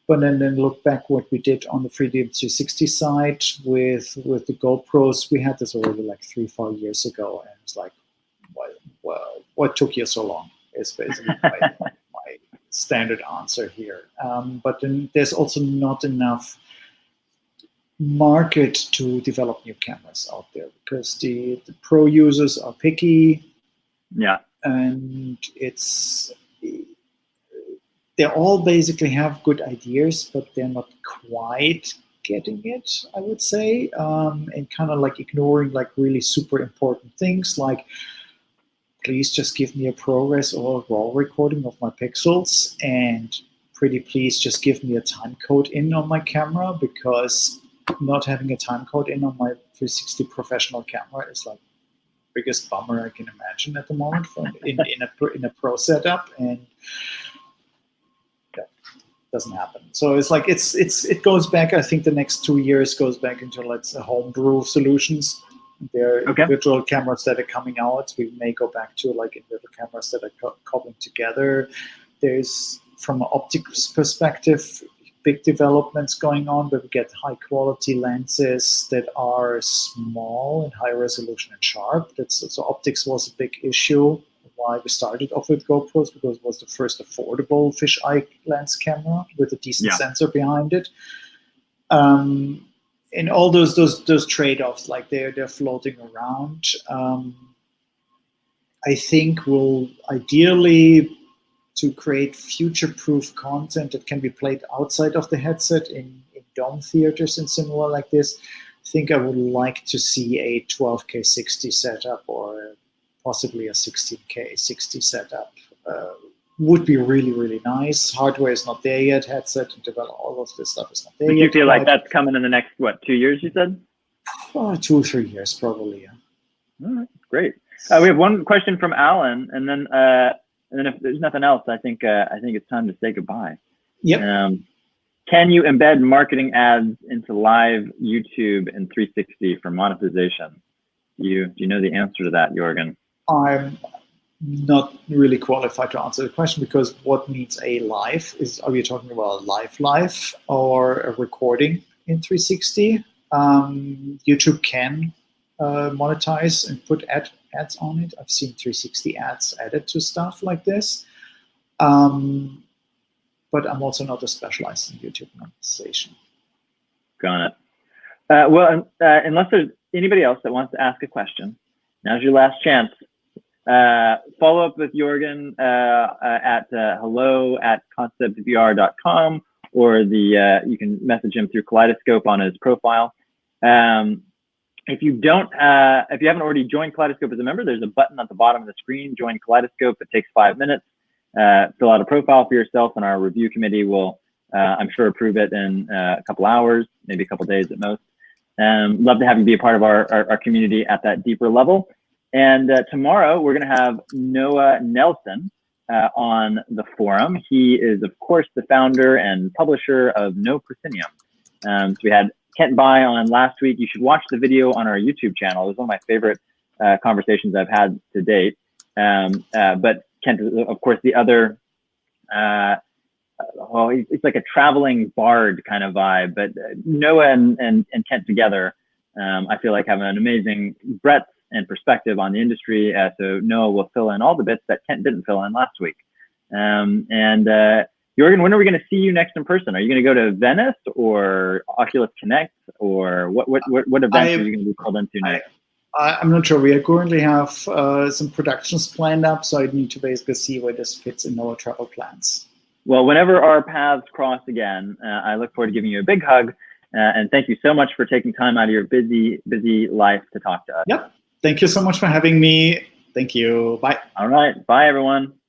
But then look back what we did on the 3D 360 side with the GoPros. We had this already like 3-4 years ago, and it's like, well, what took you so long? Is basically my standard answer here. But then there's also not enough market to develop new cameras out there because the pro users are picky. Yeah, and they all basically have good ideas, but they're not quite getting it, I would say, and kind of like ignoring like really super important things like, please just give me a ProRes or a RAW recording of my pixels, and pretty please just give me a time code in on my camera, because not having a time code in on my 360 professional camera is like biggest bummer I can imagine at the moment in a pro setup, and doesn't happen. So it's like it goes back. I think the next 2 years goes back into let's homebrew solutions. There are individual cameras that are coming out. We may go back to like individual cameras that are cobbling together. There's, from an optics perspective, big developments going on, but we get high quality lenses that are small and high resolution and sharp. So optics was a big issue. Why we started off with GoPros, because it was the first affordable fisheye lens camera with a decent sensor behind it. And all those trade-offs, like they're floating around. I think we'll ideally, to create future-proof content that can be played outside of the headset in dome theaters and similar like this, I think I would like to see a 12K 60 setup or possibly a 16K 60 setup. Would be really, really nice. Hardware is not there yet. Headset and develop all of this stuff is not there yet. Do you feel like that's coming in the next, 2 years, you said? 2 or 3 years, probably, yeah. All right, great. We have one question from Alan, and then if there's nothing else, I think it's time to say goodbye. Yep. Can you embed marketing ads into live YouTube and 360 for monetization? Do you know the answer to that, Joergen? I'm not really qualified to answer the question, because what means a live are we talking about a live or a recording in 360? YouTube can monetize and put ads on it. I've seen 360 ads added to stuff like this. But I'm also not a specialized in YouTube monetization. Got it. Well, unless there's anybody else that wants to ask a question, now's your last chance. Follow up with Joergen at hello@conceptvr.com, or you can message him through Kaleidoscope on his profile. If you haven't already joined Kaleidoscope as a member, there's a button at the bottom of the screen, Join Kaleidoscope. It takes 5 minutes. Fill out a profile for yourself, and our review committee will, I'm sure, approve it in a couple hours, maybe a couple days at most. Love to have you be a part of our community at that deeper level. And tomorrow we're going to have Noah Nelson on the forum. He is, of course, the founder and publisher of No Proscenium. So we had Kent Bai on last week. You should watch the video on our YouTube channel. It was one of my favorite conversations I've had to date. But Kent is, of course, the other, it's like a traveling bard kind of vibe. But Noah and Kent together, I feel like have an amazing breadth and perspective on the industry. So Noah will fill in all the bits that Kent didn't fill in last week. Joergen, when are we going to see you next in person? Are you going to go to Venice or Oculus Connect, or what events are you going to be called into next? I'm not sure. We currently have some productions planned up, so I need to basically see where this fits in our travel plans. Well, whenever our paths cross again, I look forward to giving you a big hug. And thank you so much for taking time out of your busy life to talk to us. Yep. Thank you so much for having me. Thank you. Bye. All right. Bye, everyone.